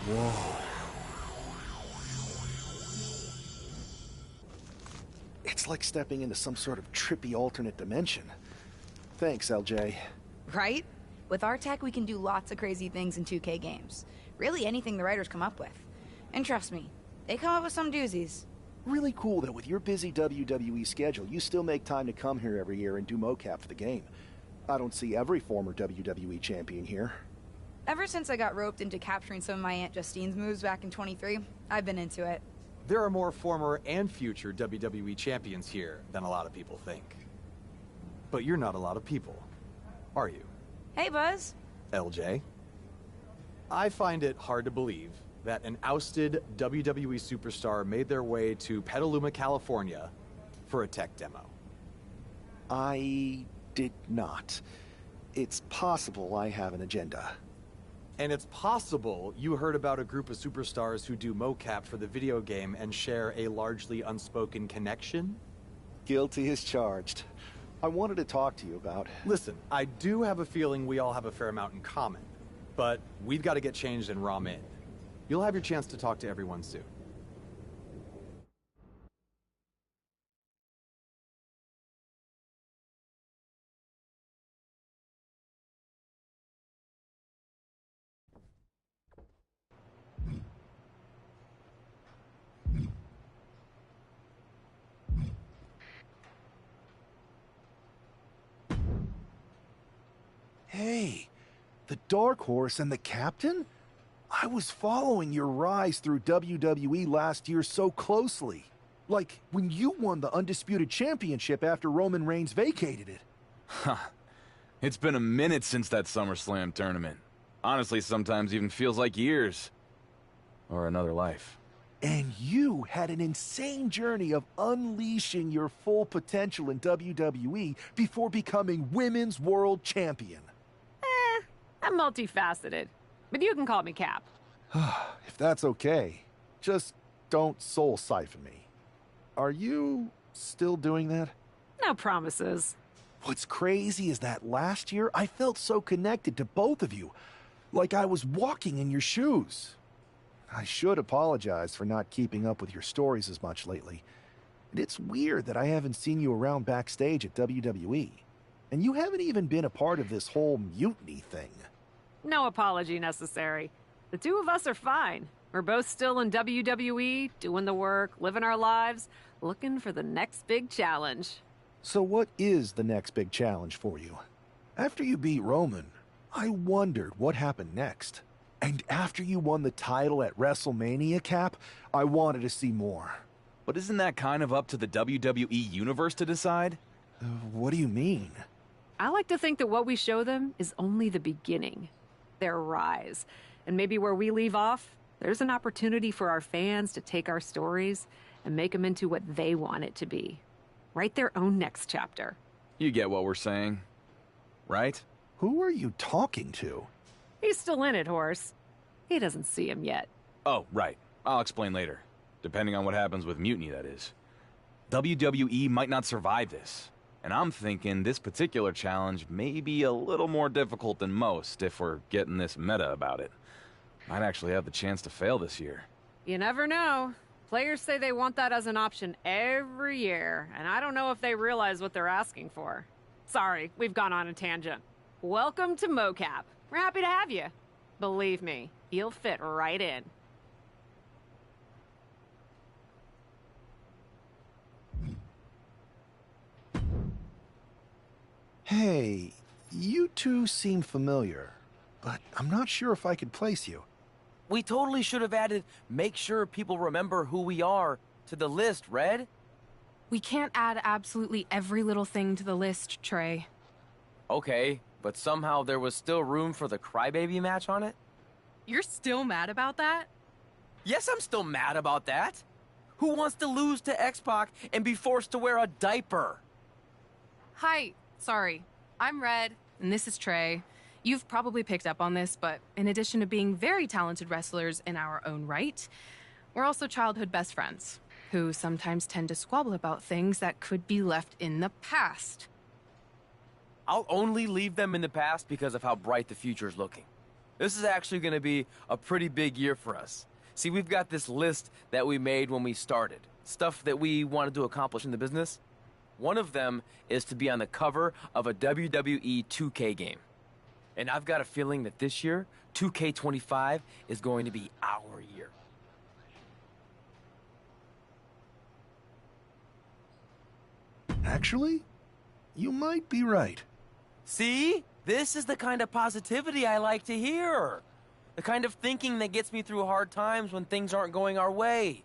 Whoa. It's like stepping into some sort of trippy alternate dimension. Thanks, LJ. Right? With our tech, we can do lots of crazy things in 2K games. Really anything the writers come up with. And trust me, they come up with some doozies. Really cool that with your busy WWE schedule, you still make time to come here every year and do mocap for the game. I don't see every former WWE champion here. Ever since I got roped into capturing some of my Aunt Justine's moves back in 23, I've been into it. There are more former and future WWE champions here than a lot of people think. But you're not a lot of people, are you? Hey, Buzz. LJ? I find it hard to believe that an ousted WWE superstar made their way to Petaluma, California for a tech demo. I did not. It's possible I have an agenda. And it's possible you heard about a group of superstars who do mocap for the video game and share a largely unspoken connection? Guilty as charged. I wanted to talk to you about... Listen, I do have a feeling we all have a fair amount in common, but we've got to get changed and ROM in. You'll have your chance to talk to everyone soon. Hey, the Dark Horse and the Captain? I was following your rise through WWE last year so closely. Like, when you won the Undisputed Championship after Roman Reigns vacated it. Huh. It's been a minute since that SummerSlam tournament. Honestly, sometimes even feels like years. Or another life. And you had an insane journey of unleashing your full potential in WWE before becoming Women's World Champion. I'm multifaceted, but you can call me Cap. If that's okay, just don't soul siphon me. Are you still doing that? No promises. What's crazy is that last year I felt so connected to both of you, like I was walking in your shoes. I should apologize for not keeping up with your stories as much lately. And it's weird that I haven't seen you around backstage at WWE. And you haven't even been a part of this whole mutiny thing. No apology necessary. The two of us are fine. We're both still in WWE, doing the work, living our lives, looking for the next big challenge. So what is the next big challenge for you? After you beat Roman, I wondered what happened next. And after you won the title at WrestleMania, Cap, I wanted to see more. But isn't that kind of up to the WWE Universe to decide? What do you mean? I like to think that what we show them is only the beginning. Their rise. And maybe where we leave off, there's an opportunity for our fans to take our stories and make them into what they want it to be. Write their own next chapter. You get what we're saying, right? Who are you talking to? He's still in it, Horse. He doesn't see him yet. Oh, right. I'll explain later. Depending on what happens with Mutiny, that is. WWE might not survive this. And I'm thinking this particular challenge may be a little more difficult than most if we're getting this meta about it. Might actually have the chance to fail this year. You never know. Players say they want that as an option every year, and I don't know if they realize what they're asking for. Sorry, we've gone on a tangent. Welcome to MoCap. We're happy to have you. Believe me, you'll fit right in. Hey, you two seem familiar, but I'm not sure if I could place you. We totally should have added make sure people remember who we are to the list, Red. We can't add absolutely every little thing to the list, Trey. Okay, but somehow there was still room for the Crybaby match on it? You're still mad about that? Yes, I'm still mad about that. Who wants to lose to X-Pac and be forced to wear a diaper? Hi, sorry. I'm Red, and this is Trey. You've probably picked up on this, but in addition to being very talented wrestlers in our own right, we're also childhood best friends, who sometimes tend to squabble about things that could be left in the past. I'll only leave them in the past because of how bright the future's looking. This is actually going to be a pretty big year for us. See, we've got this list that we made when we started. Stuff that we wanted to accomplish in the business. One of them is to be on the cover of a WWE 2K game. And I've got a feeling that this year, 2K25 is going to be our year. Actually, you might be right. See? This is the kind of positivity I like to hear. The kind of thinking that gets me through hard times when things aren't going our way.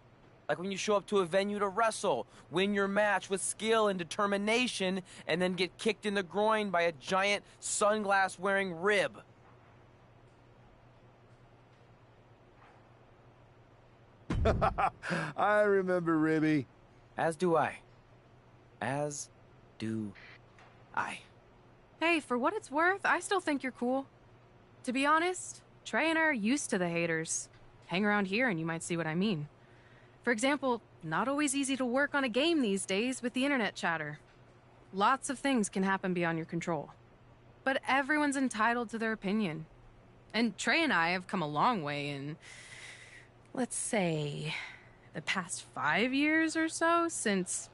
Like when you show up to a venue to wrestle, win your match with skill and determination, and then get kicked in the groin by a giant sunglass-wearing rib. I remember Ribby. As do I. As do I. Hey, for what it's worth, I still think you're cool. To be honest, Trey and I are used to the haters. Hang around here and you might see what I mean. For example, not always easy to work on a game these days with the internet chatter. Lots of things can happen beyond your control. But everyone's entitled to their opinion. And Trey and I have come a long way in, let's say, the past 5 years or so since,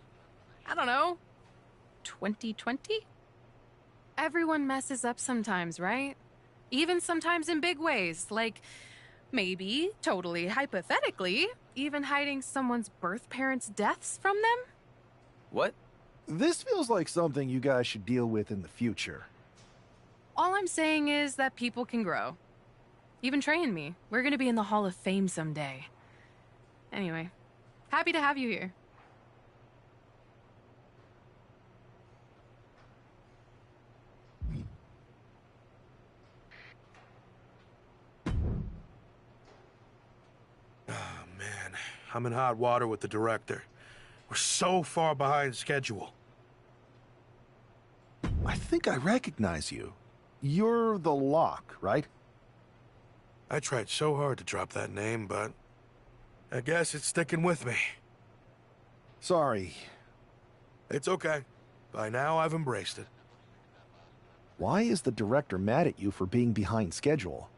I don't know, 2020? Everyone messes up sometimes, right? Even sometimes in big ways, like maybe, totally hypothetically, even hiding someone's birth parents' deaths from them? What? This feels like something you guys should deal with in the future. All I'm saying is that people can grow. Even Trey and me. We're gonna be in the Hall of Fame someday. Anyway, happy to have you here. I'm in hot water with the director. We're so far behind schedule. I think I recognize you. You're the Lock, right? I tried so hard to drop that name, but I guess it's sticking with me. Sorry. It's okay. By now, I've embraced it. Why is the director mad at you for being behind schedule?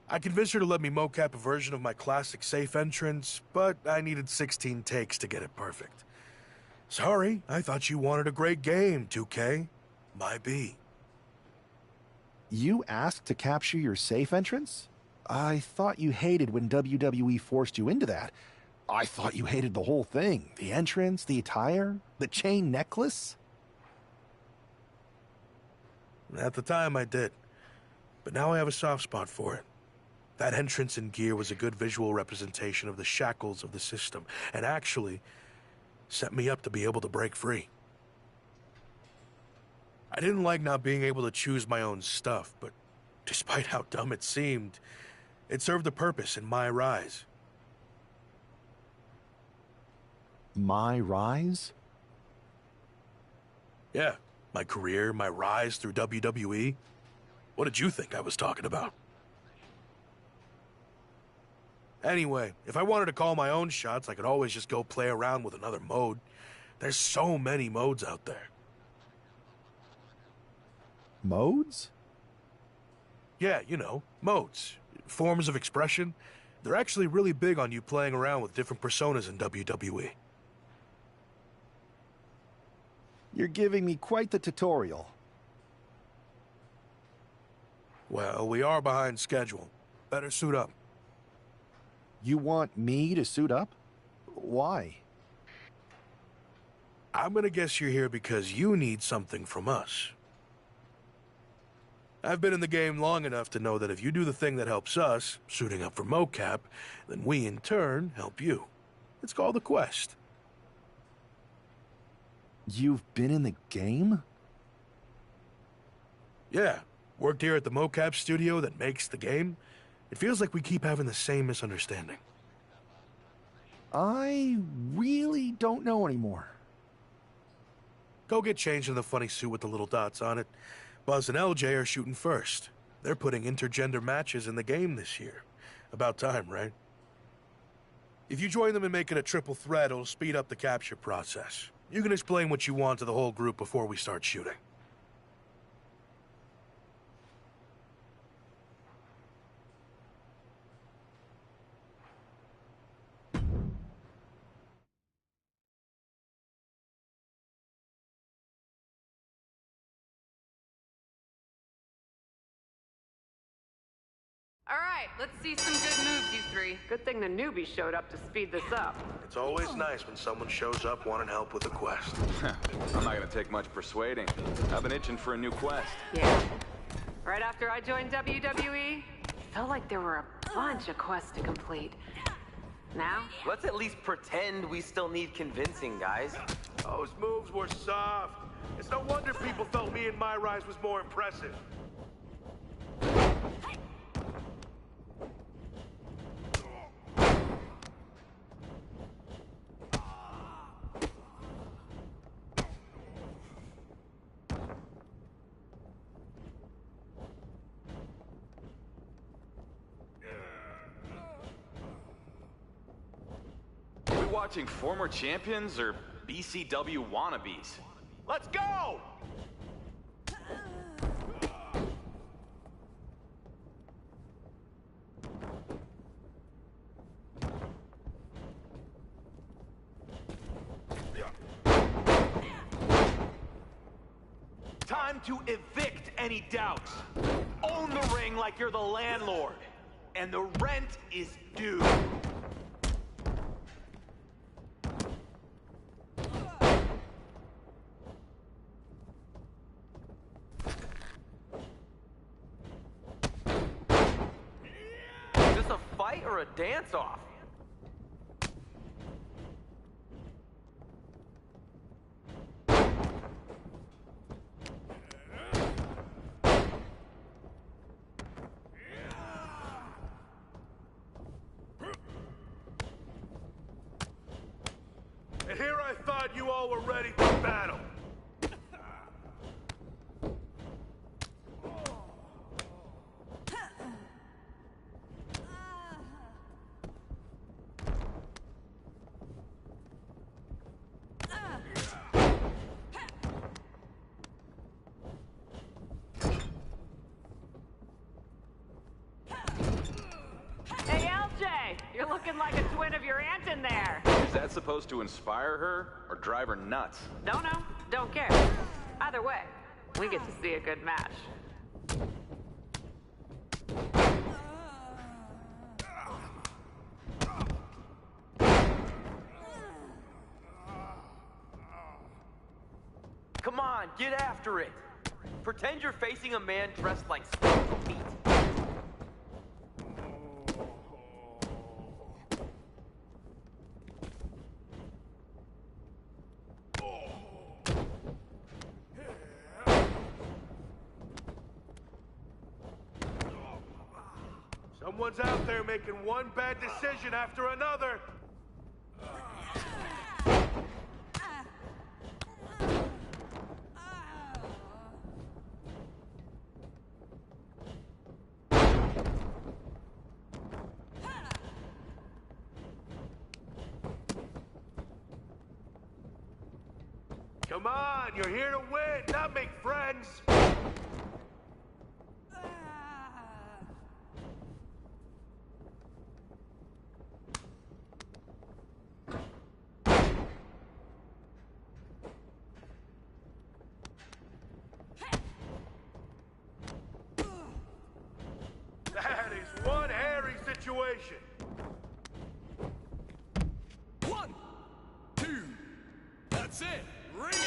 I convinced her to let me mocap a version of my classic safe entrance, but I needed 16 takes to get it perfect. Sorry, I thought you wanted a great game, 2K. My B. You asked to capture your safe entrance? I thought you hated when WWE forced you into that. I thought you hated the whole thing. The entrance, the attire, the chain necklace. At the time, I did. But now I have a soft spot for it. That entrance and gear was a good visual representation of the shackles of the system, and actually set me up to be able to break free. I didn't like not being able to choose my own stuff, but despite how dumb it seemed, it served a purpose in my rise. My rise? Yeah, my career, my rise through WWE. What did you think I was talking about? Anyway, if I wanted to call my own shots, I could always just go play around with another mode. There's so many modes out there. Modes? Yeah, you know, modes. Forms of expression. They're actually really big on you playing around with different personas in WWE. You're giving me quite the tutorial. Well, we are behind schedule. Better suit up. You want me to suit up? Why? I'm gonna guess you're here because you need something from us. I've been in the game long enough to know that if you do the thing that helps us, suiting up for mocap, then we in turn help you. It's called a quest. You've been in the game? Yeah, worked here at the mocap studio that makes the game. It feels like we keep having the same misunderstanding. I really don't know anymore. Go get changed in the funny suit with the little dots on it. Buzz and LJ are shooting first. They're putting intergender matches in the game this year. About time, right? If you join them and make it a triple threat, it'll speed up the capture process. You can explain what you want to the whole group before we start shooting. All right, let's see some good moves, you three. Good thing the newbie showed up to speed this up. It's always nice when someone shows up wanting help with a quest. I'm not gonna take much persuading. I've been itching for a new quest. Yeah. Right after I joined WWE, felt like there were a bunch of quests to complete. Now? Let's at least pretend we still need convincing, guys. Those moves were soft. It's no wonder people felt me and my rise was more impressive. Watching former champions or BCW wannabes? Let's go! Time to evict any doubts. Own the ring like you're the landlord. And the rent is due. Or a dance-off? And here I thought you all were ready for battle. You're looking like a twin of your aunt in there. Is that supposed to inspire her or drive her nuts? Don't know, don't care. Either way, we get to see a good match. Come on, get after it. Pretend you're facing a man dressed like skeletal meat. Someone's out there making one bad decision after another. Come on, you're here to win, not make friends. That is one hairy situation. 1, 2, that's it. Ring it!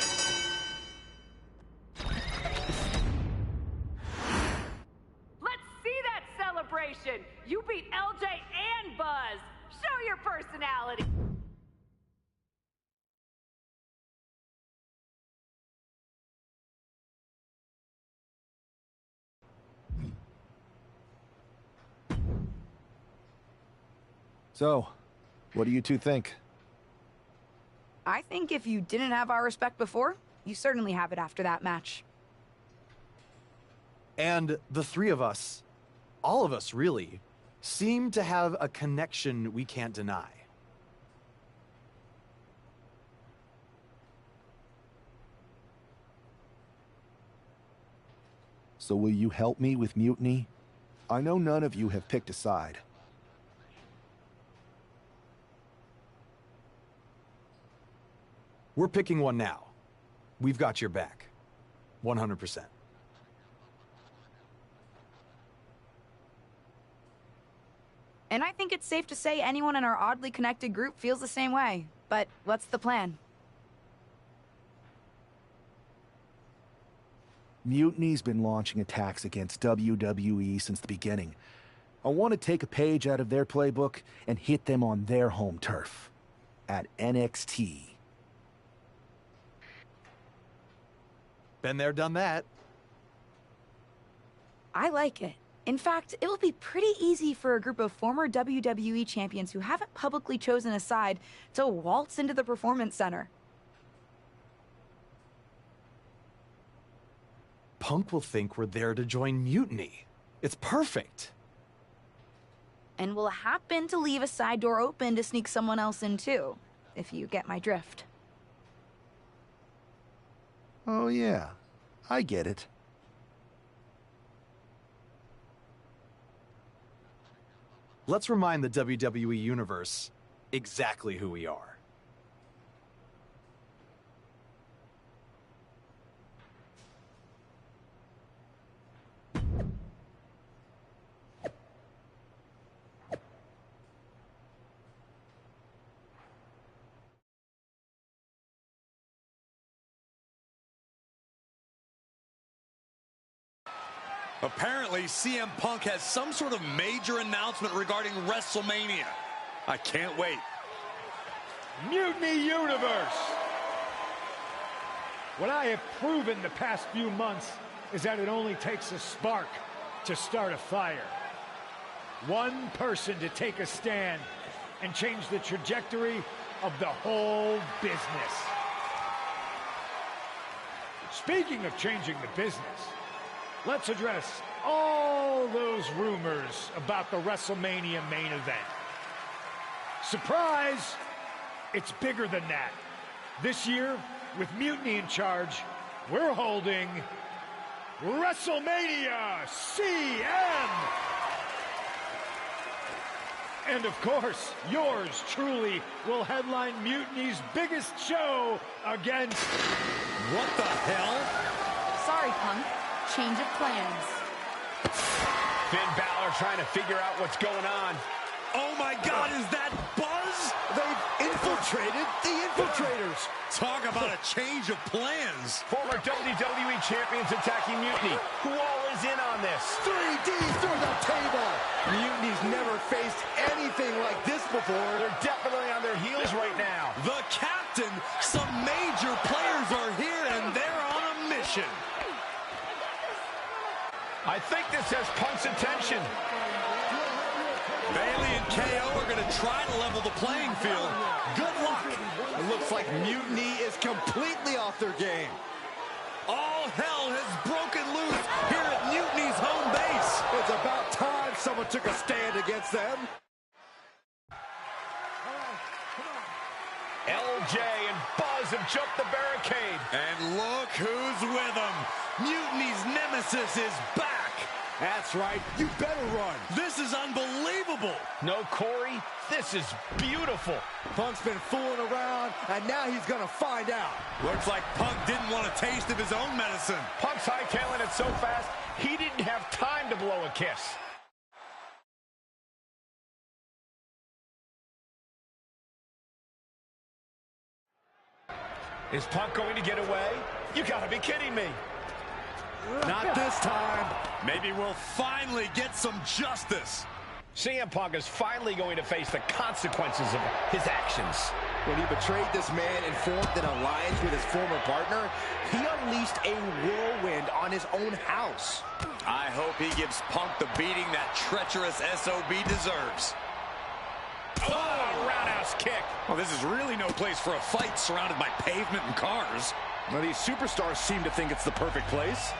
Let's see that celebration! You beat LJ and Buzz! Show your personality! So, what do you two think? I think if you didn't have our respect before, you certainly have it after that match. And the three of us, all of us really, seem to have a connection we can't deny. So will you help me with Mutiny? I know none of you have picked a side. We're picking one now. We've got your back. 100%. And I think it's safe to say anyone in our oddly connected group feels the same way. But what's the plan? Mutiny's been launching attacks against WWE since the beginning. I want to take a page out of their playbook and hit them on their home turf. At NXT. Been there, done that. I like it. In fact, it will be pretty easy for a group of former WWE champions who haven't publicly chosen a side to waltz into the Performance Center. Punk will think we're there to join Mutiny. It's perfect. And we'll happen to leave a side door open to sneak someone else in too, if you get my drift. Oh yeah, I get it. Let's remind the WWE Universe exactly who we are. Apparently, CM Punk has some sort of major announcement regarding WrestleMania. I can't wait. Mutiny Universe! What I have proven the past few months is that it only takes a spark to start a fire. One person to take a stand and change the trajectory of the whole business. Speaking of changing the business, let's address all those rumors about the WrestleMania main event. Surprise! It's bigger than that. This year, with Mutiny in charge, we're holding WrestleMania CM! And of course, yours truly will headline Mutiny's biggest show against... What the hell? Sorry, Punk. Change of plans. Finn Balor trying to figure out what's going on. Oh my God, is that Buzz? They've infiltrated the infiltrators. Talk about a change of plans. Former WWE champions attacking Mutiny. Who all is in on this? 3D through the table. Mutiny's never faced anything like this before. They're definitely on their heels right now. The captain, some major players are here and they're on a mission. I think this has Punk's attention. Bailey and KO are going to try to level the playing field. Good luck. It looks like Mutiny is completely off their game. All hell has broken loose here at Mutiny's home base. It's about time someone took a stand against them. LJ and Buzz have jumped the barricade. And look who's with them. Mutiny's nemesis is back. That's right. You better run. This is unbelievable. No, Corey, this is beautiful. Punk's been fooling around, and now he's going to find out. Looks like Punk didn't want a taste of his own medicine. Punk's hightailing it so fast, he didn't have time to blow a kiss. Is Punk going to get away? You gotta be kidding me. Not this time. Maybe we'll finally get some justice. CM Punk is finally going to face the consequences of his actions. When he betrayed this man and formed an alliance with his former partner, he unleashed a whirlwind on his own house. I hope he gives Punk the beating that treacherous SOB deserves. Oh, a roundhouse kick. Well, this is really no place for a fight surrounded by pavement and cars. Well, these superstars seem to think it's the perfect place.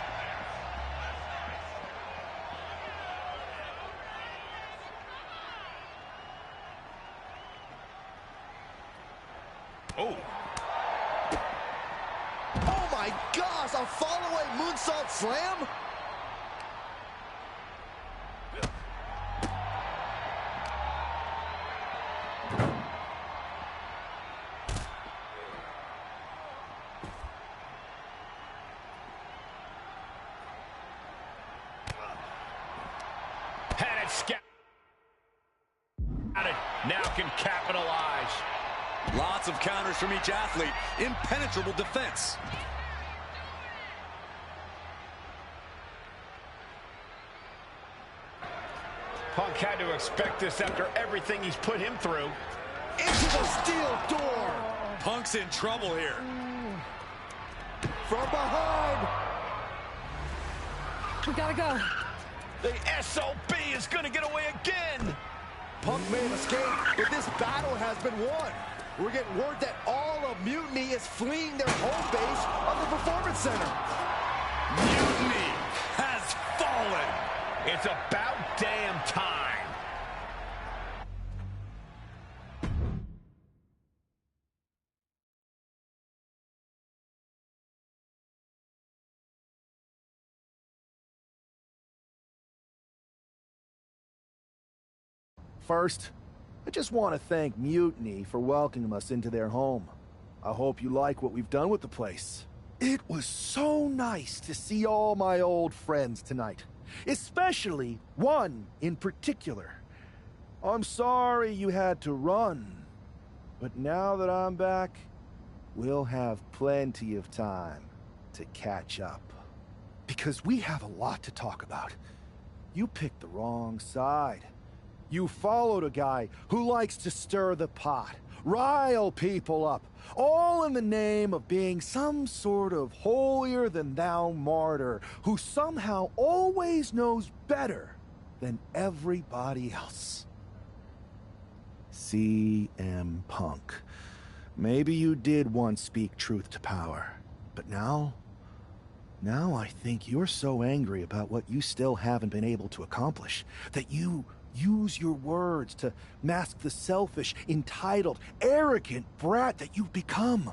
Oh. Oh my gosh, a fall-away moonsault slam? can capitalize. Lots of counters from each athlete. Impenetrable defense. Punk had to expect this after everything he's put him through. Into the steel door. Punk's in trouble here. From behind. We gotta go. The SOB is gonna get away again. Punk may have escaped, but this battle has been won. We're getting word that all of Mutiny is fleeing their home base of the Performance Center. Mutiny has fallen. It's about damn time. First, I just want to thank Mutiny for welcoming us into their home. I hope you like what we've done with the place. It was so nice to see all my old friends tonight, especially one in particular. I'm sorry you had to run, but now that I'm back, we'll have plenty of time to catch up. Because we have a lot to talk about. You picked the wrong side. You followed a guy who likes to stir the pot, rile people up, all in the name of being some sort of holier-than-thou martyr who somehow always knows better than everybody else. CM Punk. Maybe you did once speak truth to power, but now I think you're so angry about what you still haven't been able to accomplish that you use your words to mask the selfish, entitled, arrogant brat that you've become.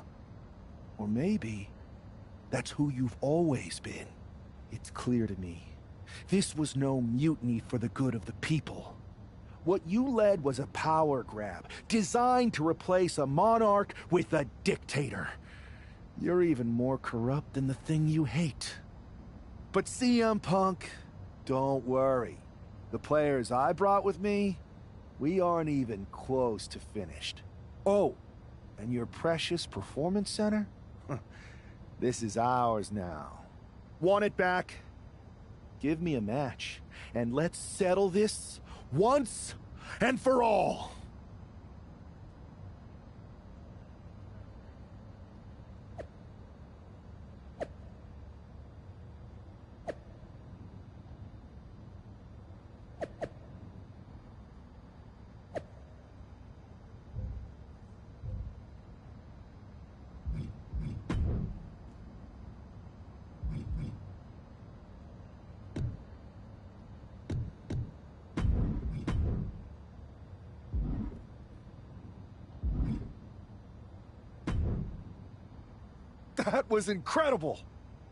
Or maybe that's who you've always been. It's clear to me. This was no mutiny for the good of the people. What you led was a power grab, designed to replace a monarch with a dictator. You're even more corrupt than the thing you hate. But CM Punk, don't worry. The players I brought with me, we aren't even close to finished. Oh, and your precious Performance Center? This is ours now. Want it back? Give me a match, and let's settle this once and for all. That was incredible!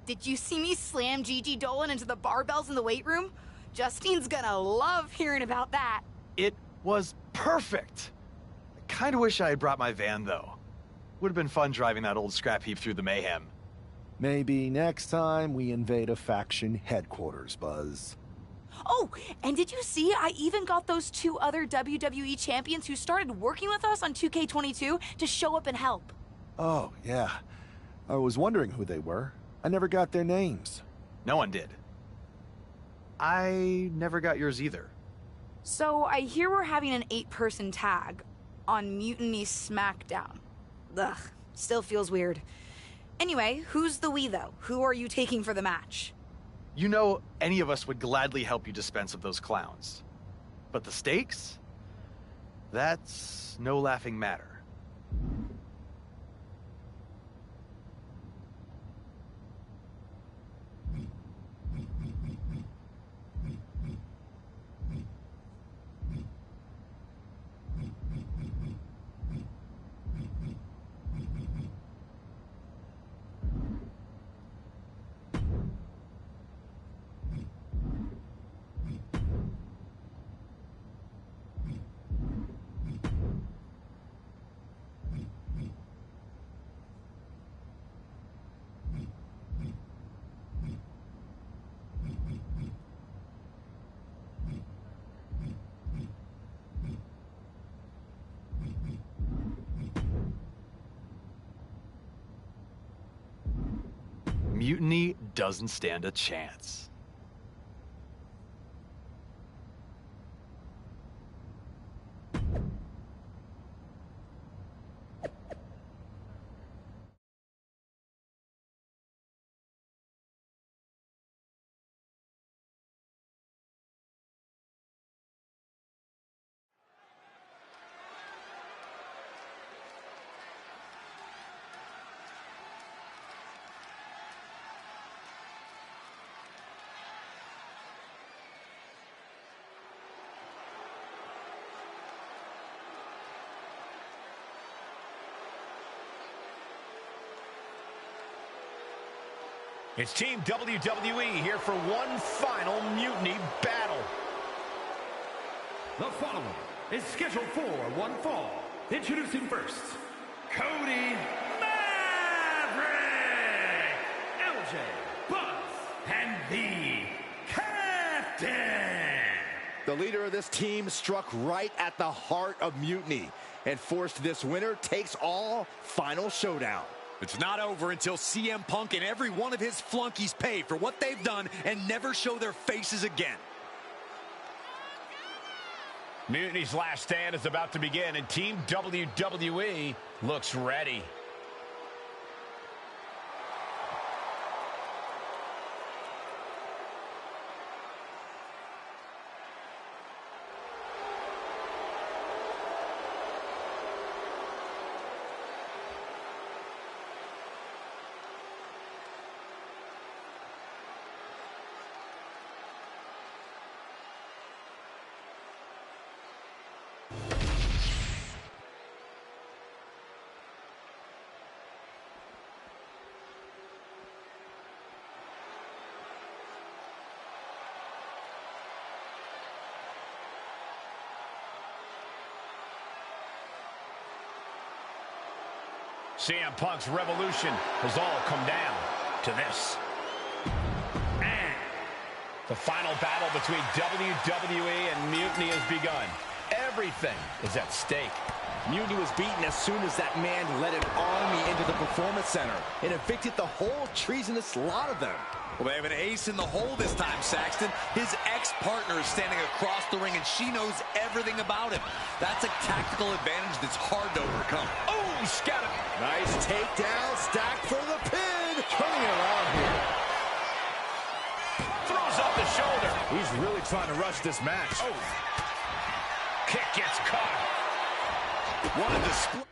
Did you see me slam Gigi Dolan into the barbells in the weight room? Justine's gonna love hearing about that. It was perfect. I kind of wish I had brought my van, though. Would have been fun driving that old scrap heap through the mayhem. Maybe next time we invade a faction headquarters, Buzz. Oh, and did you see I even got those two other WWE champions who started working with us on 2K22 to show up and help? Oh, yeah. I was wondering who they were. I never got their names. No one did. I never got yours either. So I hear we're having an 8-person tag on Mutiny SmackDown. Ugh, still feels weird. Anyway, who's the we, though? Who are you taking for the match? You know, any of us would gladly help you dispense of those clowns. But the stakes? That's no laughing matter. Mutiny doesn't stand a chance. It's Team WWE here for one final Mutiny battle. The following is scheduled for one fall. Introducing first, Cody Maverick, LJ, Buzz, and the Captain. The leader of this team struck right at the heart of Mutiny and forced this winner takes all final showdown. It's not over until CM Punk and every one of his flunkies pay for what they've done and never show their faces again. Mutiny's last stand is about to begin, and Team WWE looks ready. CM Punk's revolution has all come down to this. And the final battle between WWE and Mutiny has begun. Everything is at stake. Mutiny was beaten as soon as that man led an army into the Performance Center and evicted the whole treasonous lot of them. Well, they have an ace in the hole this time, Saxton. His ex-partner is standing across the ring, and she knows everything about him. That's a tactical advantage that's hard to overcome. Oh, he's got him. Nice takedown, stacked for the pin. Turning it around here. Throws up the shoulder. He's really trying to rush this match. Oh. Kick gets caught. What a display.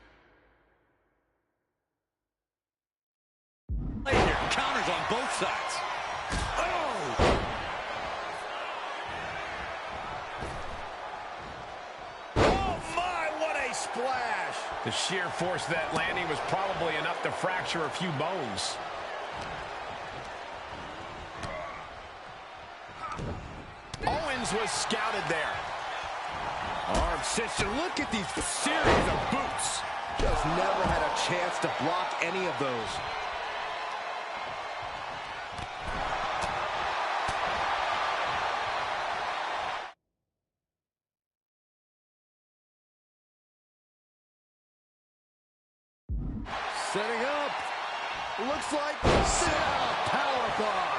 Here, counters on both sides. Splash! The sheer force of that landing was probably enough to fracture a few bones. Owens was scouted there. Arm cinched. Look at these series of boots. Just never had a chance to block any of those. Setting up. Looks like powerbomb.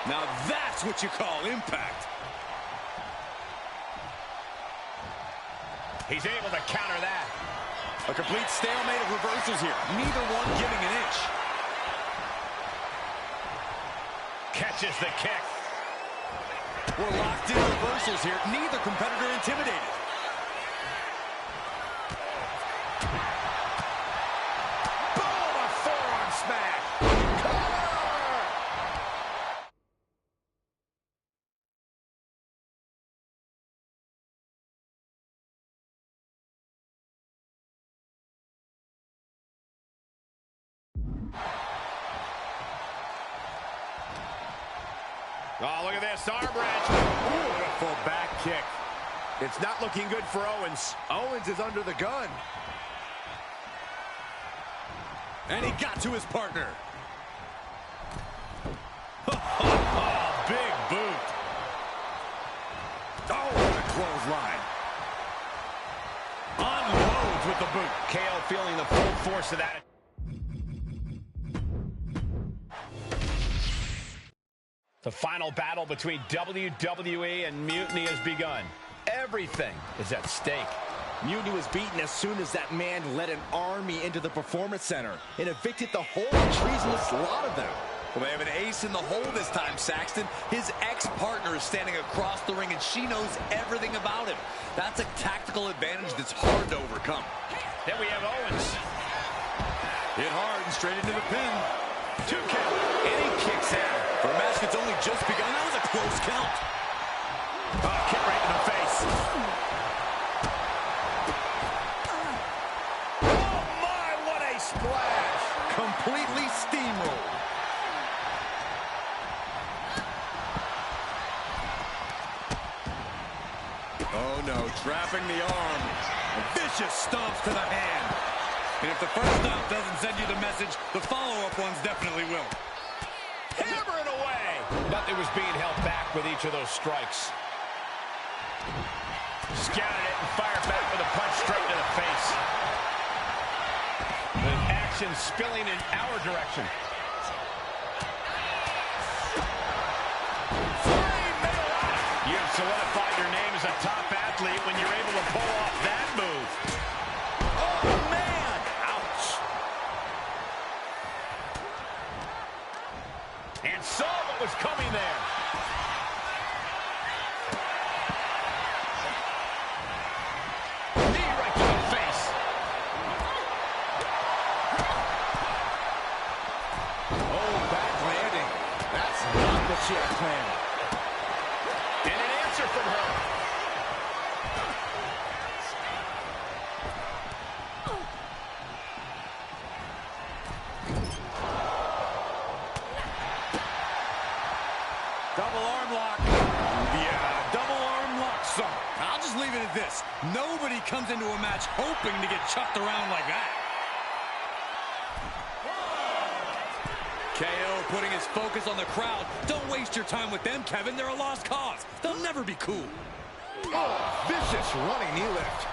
Now that's what you call impact. He's able to counter that. A complete stalemate of reversals here. Neither one giving an inch. Catches the kick. We're locked in reversals here. Neither competitor intimidated. Oh, look at this, arm wrench. Beautiful back kick. It's not looking good for Owens. Owens is under the gun. And he got to his partner. Big boot. Oh, what a clothesline. Unloads with the boot. KO feeling the full force of that. The final battle between WWE and Mutiny has begun. Everything is at stake. Mutiny was beaten as soon as that man led an army into the Performance Center and evicted the whole treasonous lot of them. Well, they have an ace in the hole this time, Saxton. His ex-partner is standing across the ring, and she knows everything about him. That's a tactical advantage that's hard to overcome. Then we have Owens. Hit hard and straight into the pin. 2 count. And he kicks out. For a match that's only just begun, that was a close count. Oh, kick right in the face. Oh, my, what a splash. Completely steamrolled. Oh, no, trapping the arm. Vicious stomps to the hand. And if the first stomp doesn't send you the message, the follow-up ones definitely will. Hammering away. Nothing was being held back with each of those strikes. Scouted it and fired back with a punch straight to the face. The action spilling in our direction. You've solidified your name as a top athlete when you're able to pull off that move. Oh, man! Ouch! And saw what was coming there. Knee right to the face. Oh, back landing. That's not what she had planned. And an answer from her. Double arm lock. Yeah, double arm lock, son. I'll just leave it at this. Nobody comes into a match hoping to get chucked around like that. KO putting his focus on the crowd. Don't waste your time with them, Kevin. They're a lost cause. They'll never be cool. Oh, vicious running knee lift.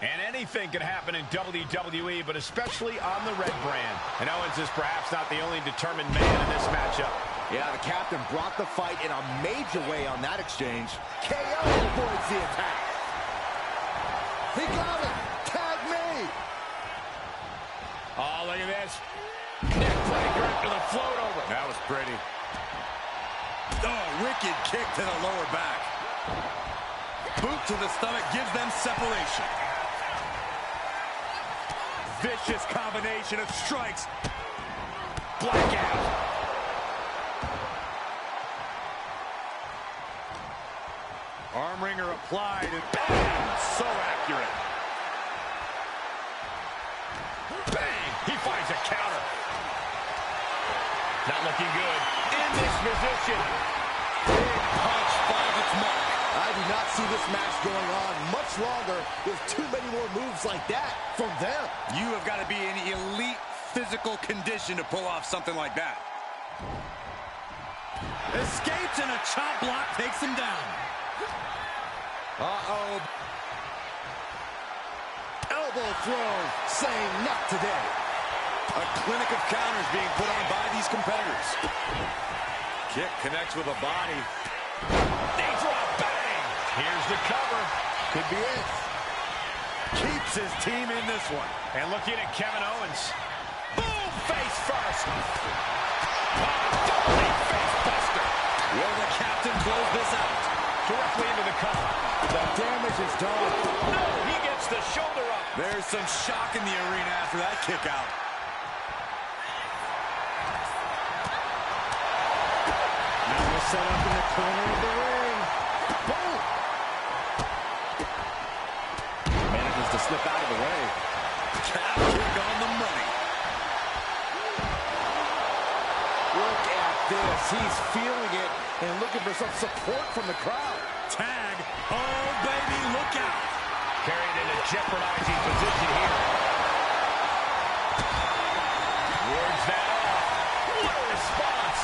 And anything can happen in WWE, but especially on the red brand. And Owens is perhaps not the only determined man in this matchup. Yeah, the captain brought the fight in a major way on that exchange. KO avoids the attack. He got it. Tag me. Oh, look at this. Neck breaker after the float over. That was pretty. Oh, wicked kick to the lower back. Boot to the stomach gives them separation. Vicious combination of strikes. Blackout. Arm wringer applied and bang! So accurate. Bang! He finds a counter. Not looking good. In this position. Big punch finds its mark. I do not see this match going on much longer with too many more moves like that from them. You have got to be in elite physical condition to pull off something like that. Escapes and a chop block takes him down. Uh-oh. Elbow throw, saying not today. A clinic of counters being put on by these competitors. Kick connects with a body. Knee drop, bang! Here's the cover. Could be it. Keeps his team in this one. And looking at Kevin Owens. Boom! Face first. Double face buster. Will the captain close this out? Directly into the cover. The damage is done. No, he gets the shoulder up. There's some shock in the arena after that kick out. Now we're set up in the corner of the ring. Boom! Manages to slip out of the way. Calf kick on the money. Look at this. He's feeling it and looking for some support from the crowd. Tag. Oh, baby, look out. Carried in a jeopardizing position here. Wards that off. What a response.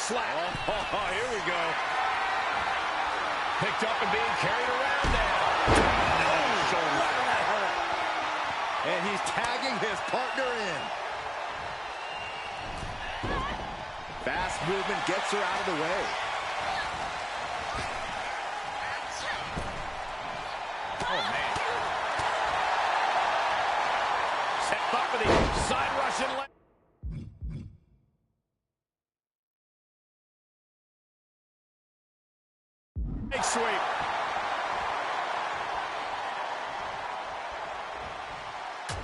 slap. Oh, here we go. Picked up and being carried around now. Oh, that hurt. And he's tagging his partner in. Fast movement gets her out of the way. Oh, man. Set up for the side Russian leg. Big sweep.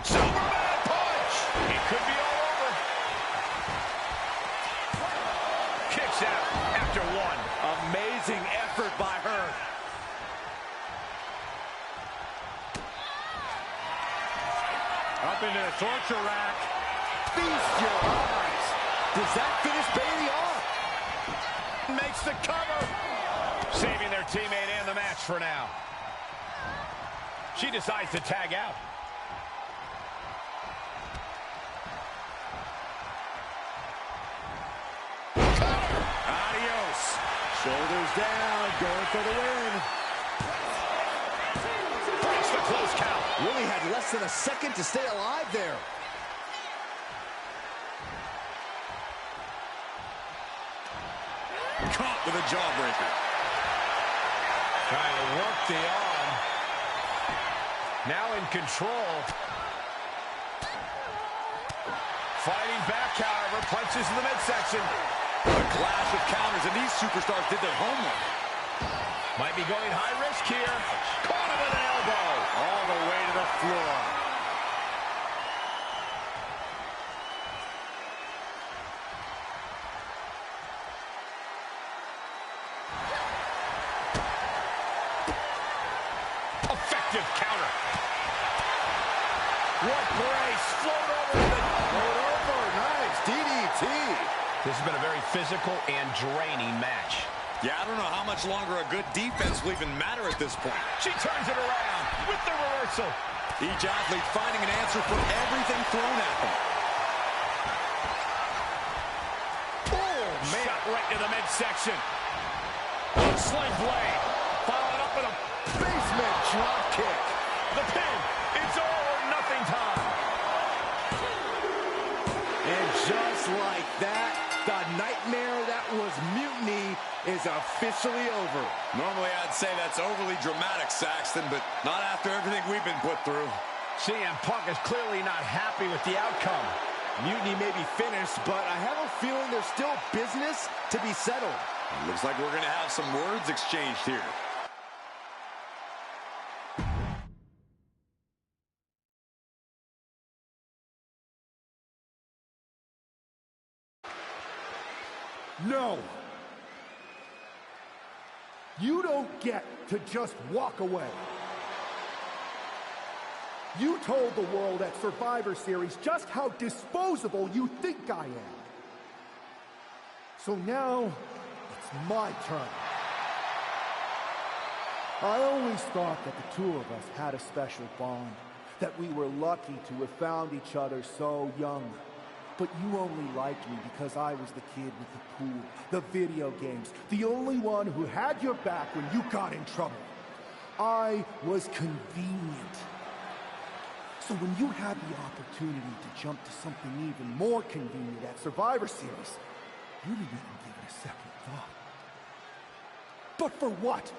Superman punch. It could be all over. Kicks out after one. Amazing effort by her. Up into the torture rack. Feast your eyes. Does that finish Bayley off? Makes the cover. Saving their teammate and the match for now. She decides to tag out. Adios. Shoulders down, going for the win. Breaks the close count. Really had less than a second to stay alive there. Caught with a jawbreaker. Trying to work the arm. Now in control. Fighting back, however. Punches in the midsection. A clash of counters, and these superstars did their homework. Might be going high risk here. Caught him with an elbow. All the way to the floor. Effective counter. What brace. Float over. Nice. DDT. This has been a very physical and draining match. Yeah, I don't know how much longer a good defense will even matter at this point. She turns it around with the reversal. Each athlete finding an answer for everything thrown at them. Oh, man. Shot right to the midsection. Sling blade. Followed up with a Basement drop kick. the pin. It's all or nothing time. And just like that, the nightmare that was Mutiny is officially over. Normally, I'd say that's overly dramatic, Saxton, but not after everything we've been put through. CM Punk is clearly not happy with the outcome. Mutiny may be finished, but I have a feeling there's still business to be settled. Looks like we're going to have some words exchanged here. No. You don't get to just walk away. You told the world at Survivor Series just how disposable you think I am. So now, it's my turn. I always thought that the two of us had a special bond, that we were lucky to have found each other so young. But you only liked me because I was the kid with the pool, the video games, the only one who had your back when you got in trouble. I was convenient. So when you had the opportunity to jump to something even more convenient at Survivor Series, you didn't even give it a second thought. But for what?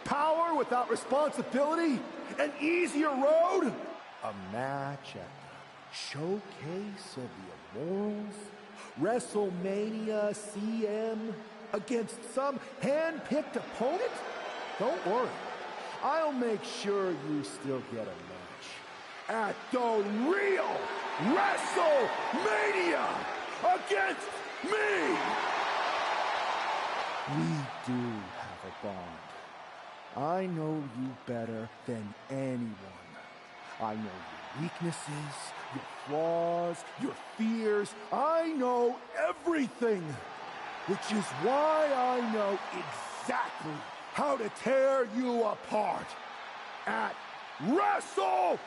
Power without responsibility? An easier road? A match at the Showcase of the Immortals? WrestleMania CM against some hand-picked opponent? Don't worry. I'll make sure you still get a match at the real WrestleMania against me! We do have a bond. I know you better than anyone. I know your weaknesses, your flaws, your fears. I know everything, which is why I know exactly how to tear you apart at WrestleMania!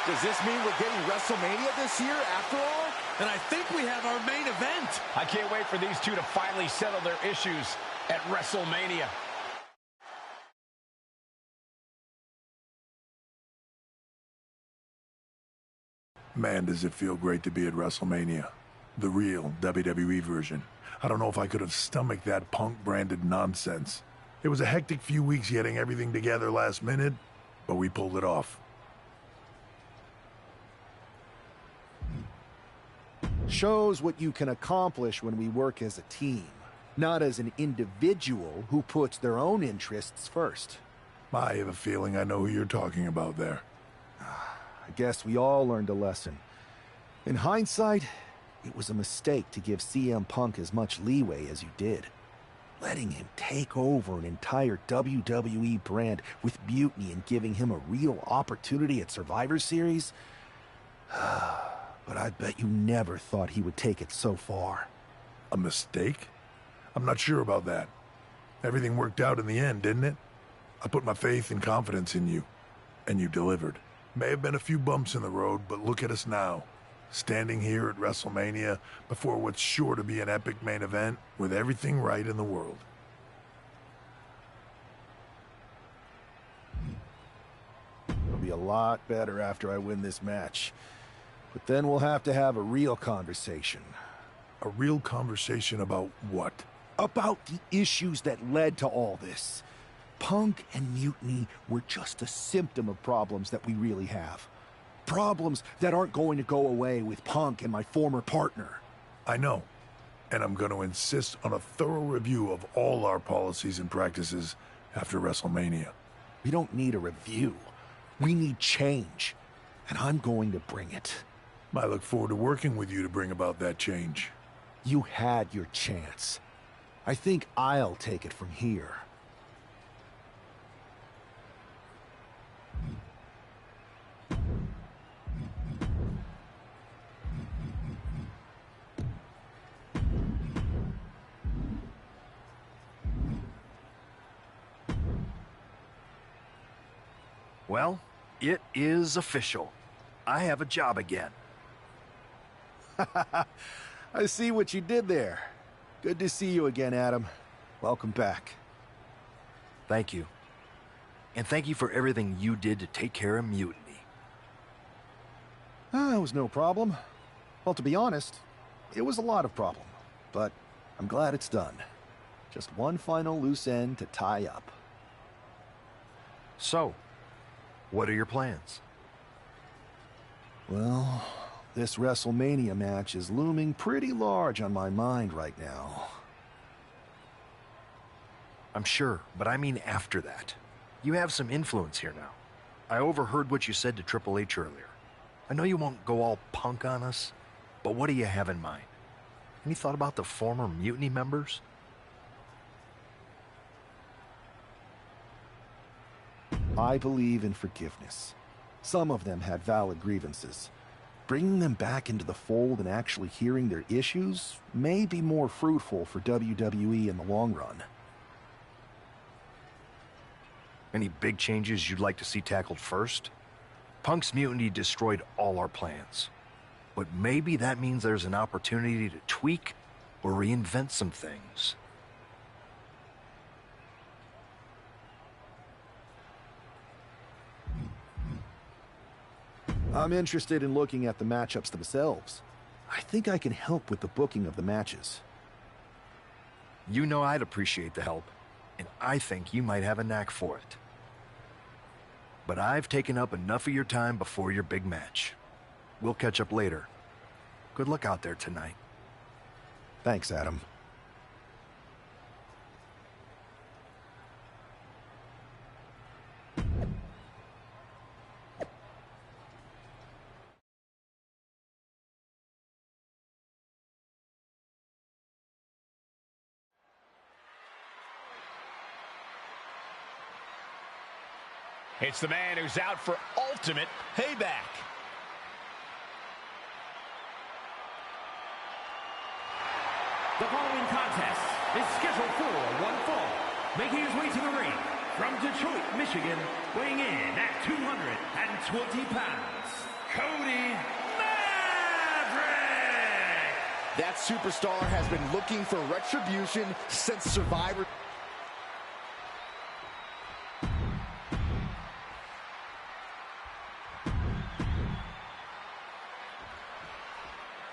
Does this mean we're getting WrestleMania this year after all? And I think we have our main event. I can't wait for these two to finally settle their issues at WrestleMania. Man, does it feel great to be at WrestleMania. The real WWE version. I don't know if I could have stomached that Punk-branded nonsense. It was a hectic few weeks getting everything together last minute, but we pulled it off. Shows what you can accomplish when we work as a team, not as an individual who puts their own interests first. I have a feeling I know who you're talking about there. I guess we all learned a lesson. In hindsight, it was a mistake to give CM Punk as much leeway as you did. Letting him take over an entire WWE brand with Mutiny and giving him a real opportunity at Survivor Series? But I bet you never thought he would take it so far. A mistake? I'm not sure about that. Everything worked out in the end, didn't it? I put my faith and confidence in you, and you delivered. May have been a few bumps in the road, but look at us now. Standing here at WrestleMania before what's sure to be an epic main event with everything right in the world. It'll be a lot better after I win this match. But then we'll have to have a real conversation. A real conversation about what? About the issues that led to all this. Punk and Mutiny were just a symptom of problems that we really have. Problems that aren't going to go away with Punk and my former partner. I know. And I'm going to insist on a thorough review of all our policies and practices after WrestleMania. We don't need a review. We need change. And I'm going to bring it. I look forward to working with you to bring about that change. You had your chance. I think I'll take it from here. Well, it is official. I have a job again. I see what you did there. Good to see you again, Adam. Welcome back. Thank you. And thank you for everything you did to take care of Mutiny. It was no problem. Well, to be honest, it was a lot of problem. But I'm glad it's done. Just one final loose end to tie up. So, what are your plans? Well, this WrestleMania match is looming pretty large on my mind right now. I'm sure, but I mean after that. You have some influence here now. I overheard what you said to Triple H earlier. I know you won't go all Punk on us, but what do you have in mind? Any thought about the former Mutiny members? I believe in forgiveness. Some of them had valid grievances. Bringing them back into the fold and actually hearing their issues may be more fruitful for WWE in the long run. Any big changes you'd like to see tackled first? Punk's mutiny destroyed all our plans. But maybe that means there's an opportunity to tweak or reinvent some things. I'm interested in looking at the matchups themselves. I think I can help with the booking of the matches. You know I'd appreciate the help, and I think you might have a knack for it. But I've taken up enough of your time before your big match. We'll catch up later. Good luck out there tonight. Thanks, Adam. It's the man who's out for ultimate payback. The following contest is scheduled for one fall. Making his way to the ring from Detroit, Michigan, weighing in at 220 pounds, Cody Maverick! That superstar has been looking for retribution since Survivor.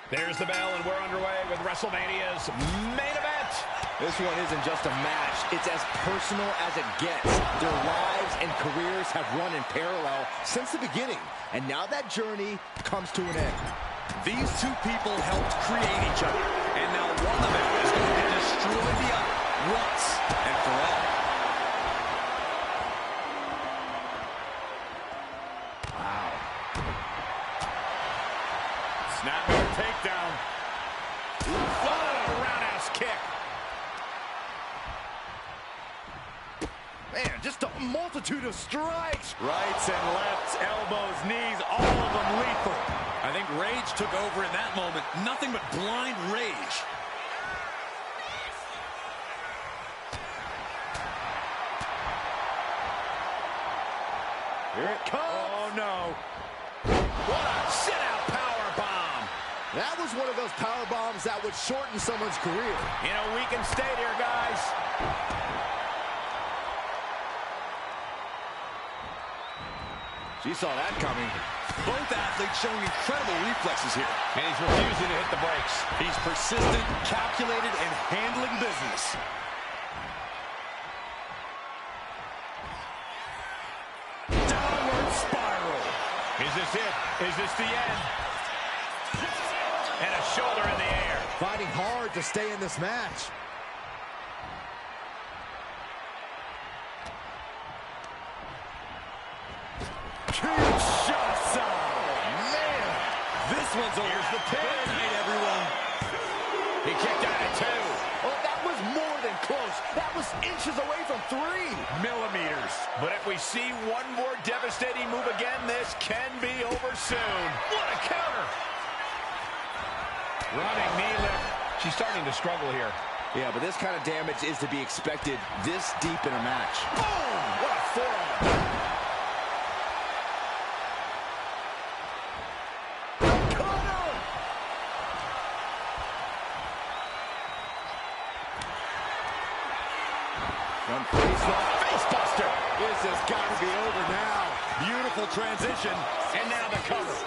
There's the bell, and we're underway with WrestleMania's main event. This one isn't just a match. It's as personal as it gets. Their lives and careers have run in parallel since the beginning, and now that journey comes to an end. These two people helped create each other, and now one of them is going to destroy the other once and for all. Wow. Snapmare takedown. Oh, roundhouse kick. Man, just a multitude of strikes. Rights and lefts, elbows, knees, all of them lethal. I think rage took over in that moment. Nothing but blind rage. Here it comes. Oh, no. What a sit-out power bomb. That was one of those power bombs that would shorten someone's career. In a weakened state here, guys. She saw that coming. Both athletes showing incredible reflexes here. And he's refusing to hit the brakes. He's persistent, calculated, and handling business. Downward spiral. Is this it? Is this the end? And a shoulder in the air. Fighting hard to stay in this match. Kinshasa! Man, this one's over. Here's the pin. Good night, everyone. He kicked out at 2. Oh, that was more than close. That was inches away from 3 millimeters. But if we see one more devastating move again, this can be over soon. What a counter. Running knee lift. She's starting to struggle here. Yeah, but this kind of damage is to be expected this deep in a match. Boom! What a forearm. Facebuster. This has got to be over now. Beautiful transition. And now the cover.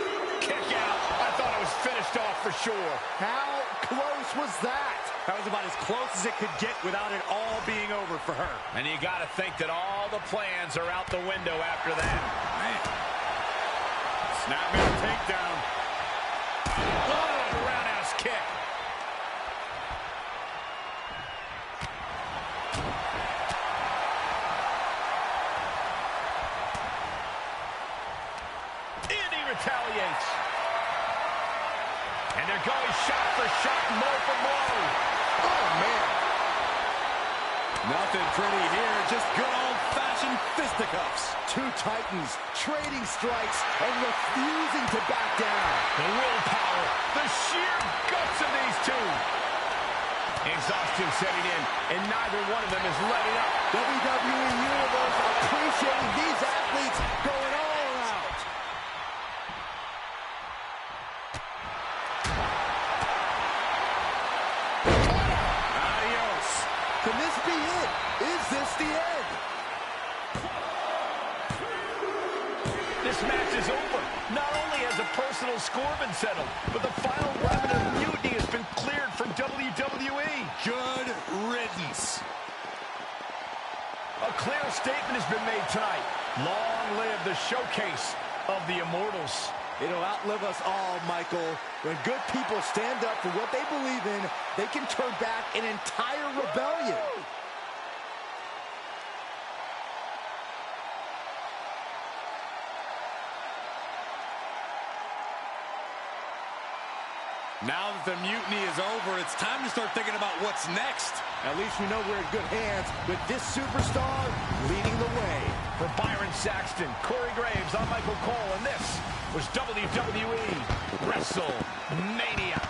Kick out. I thought it was finished off for sure. How close was that? That was about as close as it could get without it all being over for her. And you got to think that all the plans are out the window after that. Man. Snapmare takedown. Oh, roundhouse kick. Retaliates. And they're going shot for shot, blow for blow. Oh, man. Nothing pretty here, just good old-fashioned fisticuffs. Two titans trading strikes and refusing to back down. The willpower, the sheer guts of these two. Exhaustion setting in, and neither one of them is letting up. WWE Universe appreciating these athletes going all out. Can this be it? Is this the end? This match is over. Not only has a personal score been settled, but the final remnant of mutiny has been cleared from WWE. Good riddance. A clear statement has been made tonight. Long live the showcase of the Immortals. It'll outlive us all, Michael. When good people stand up for what they believe in, they can turn back an entire rebellion. Now that the mutiny is over, it's time to start thinking about what's next. At least we know we're in good hands with this superstar leading the way. For Byron Saxton, Corey Graves, I'm Michael Cole, and this was WWE WrestleMania.